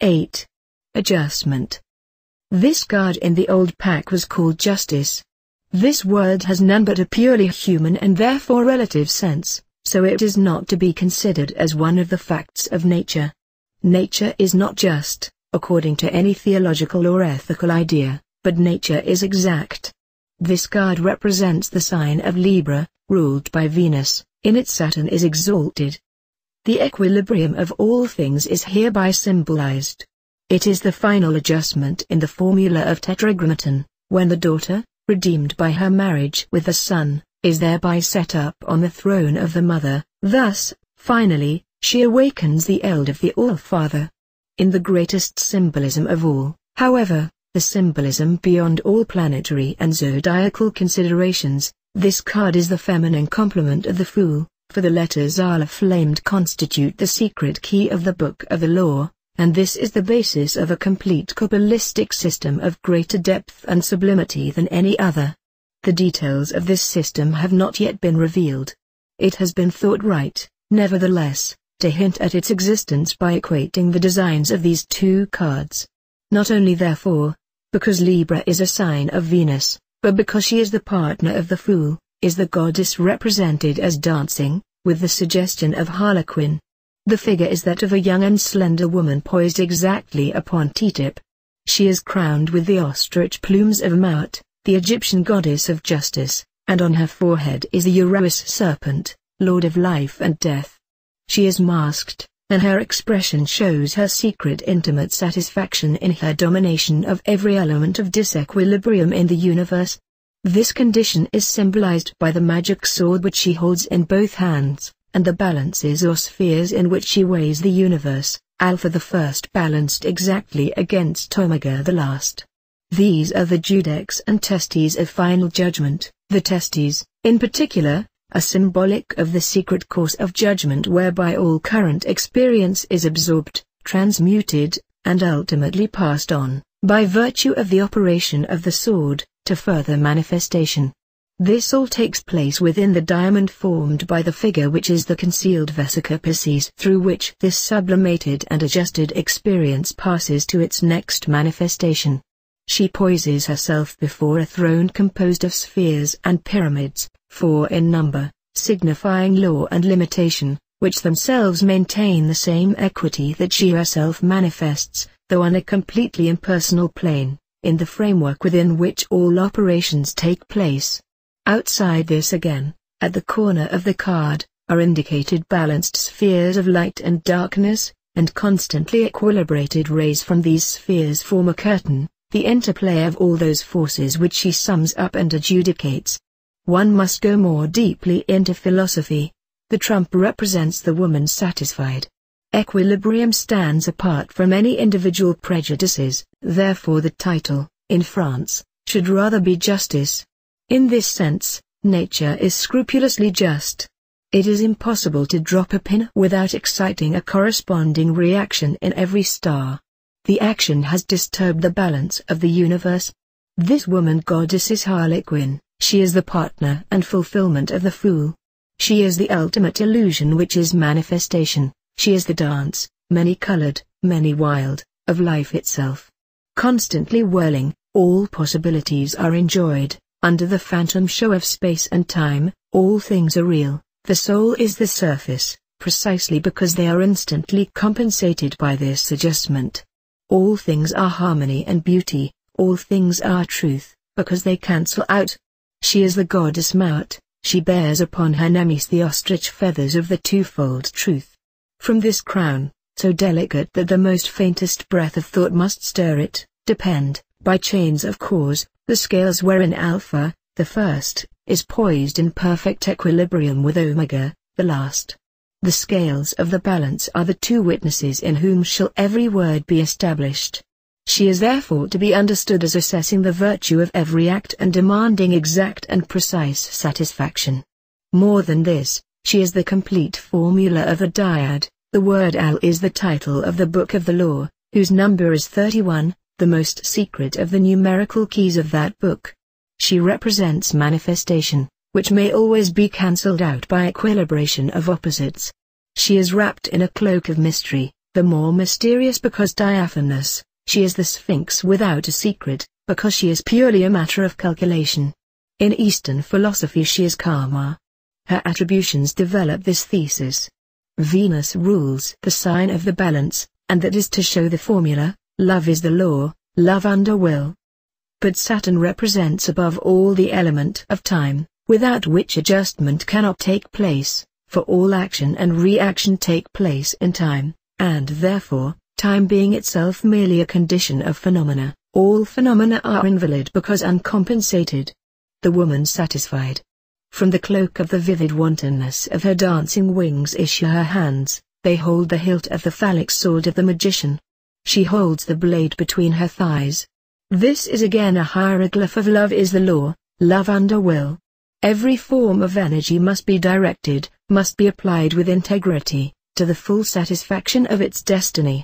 8. Adjustment. This card in the old pack was called Justice. This word has none but a purely human and therefore relative sense, so it is not to be considered as one of the facts of nature. Nature is not just, according to any theological or ethical idea, but nature is exact. This card represents the sign of Libra, ruled by Venus. In it Saturn is exalted. The equilibrium of all things is hereby symbolized. It is the final adjustment in the formula of Tetragrammaton, when the daughter, redeemed by her marriage with the son, is thereby set up on the throne of the mother. Thus, finally, she awakens the eld of the All-Father. In the greatest symbolism of all, however, the symbolism beyond all planetary and zodiacal considerations, this card is the feminine complement of the Fool, for the letters Aleph flamed constitute the secret key of the Book of the Law, and this is the basis of a complete Kabbalistic system of greater depth and sublimity than any other. The details of this system have not yet been revealed. It has been thought right, nevertheless, to hint at its existence by equating the designs of these two cards. Not only therefore, because Libra is a sign of Venus, but because she is the partner of the Fool, is the goddess represented as dancing, with the suggestion of Harlequin. The figure is that of a young and slender woman poised exactly upon Tetip. She is crowned with the ostrich plumes of Maut, the Egyptian goddess of justice, and on her forehead is the Uraeus serpent, lord of life and death. She is masked, and her expression shows her secret intimate satisfaction in her domination of every element of disequilibrium in the universe. This condition is symbolized by the magic sword which she holds in both hands, and the balances or spheres in which she weighs the universe, Alpha the first balanced exactly against Omega the last. These are the judex and testes of final judgment. The testes, in particular, are symbolic of the secret course of judgment whereby all current experience is absorbed, transmuted, and ultimately passed on, by virtue of the operation of the sword, to further manifestation. This all takes place within the diamond formed by the figure which is the concealed vesica piscis through which this sublimated and adjusted experience passes to its next manifestation. She poises herself before a throne composed of spheres and pyramids, 4 in number, signifying law and limitation, which themselves maintain the same equity that she herself manifests, though on a completely impersonal plane, in the framework within which all operations take place. Outside this again, at the corner of the card, are indicated balanced spheres of light and darkness, and constantly equilibrated rays from these spheres form a curtain, the interplay of all those forces which she sums up and adjudicates. One must go more deeply into philosophy. The trump represents the woman satisfied. Equilibrium stands apart from any individual prejudices, therefore the title, in France, should rather be justice. In this sense, nature is scrupulously just. It is impossible to drop a pin without exciting a corresponding reaction in every star. The action has disturbed the balance of the universe. This woman goddess is Harlequin, she is the partner and fulfillment of the Fool. She is the ultimate illusion which is manifestation, she is the dance, many-colored, many-wild, of life itself. Constantly whirling, all possibilities are enjoyed, under the phantom show of space and time, all things are real, the soul is the surface, precisely because they are instantly compensated by this adjustment. All things are harmony and beauty, all things are truth, because they cancel out. She is the goddess Maut, she bears upon her nemes the ostrich feathers of the twofold truth. From this crown, so delicate that the most faintest breath of thought must stir it, depend, by chains of cause, the scales wherein Alpha, the first, is poised in perfect equilibrium with Omega, the last. The scales of the balance are the two witnesses in whom shall every word be established. She is therefore to be understood as assessing the virtue of every act and demanding exact and precise satisfaction. More than this, she is the complete formula of a dyad. The word Al is the title of the Book of the Law, whose number is 31, the most secret of the numerical keys of that book. She represents manifestation, which may always be cancelled out by equilibration of opposites. She is wrapped in a cloak of mystery, The more mysterious because diaphanous, she is the Sphinx without a secret, because she is purely a matter of calculation. In Eastern philosophy she is karma. Her attributions develop this thesis. Venus rules the sign of the balance, and that is to show the formula, love is the law, love under will. But Saturn represents above all the element of time, without which adjustment cannot take place, for all action and reaction take place in time, and therefore, time being itself merely a condition of phenomena, all phenomena are invalid because uncompensated. The woman satisfied. From the cloak of the vivid wantonness of her dancing wings issue her hands, they hold the hilt of the phallic sword of the magician. She holds the blade between her thighs. This is again a hieroglyph of love is the law, love under will. Every form of energy must be directed, must be applied with integrity, to the full satisfaction of its destiny.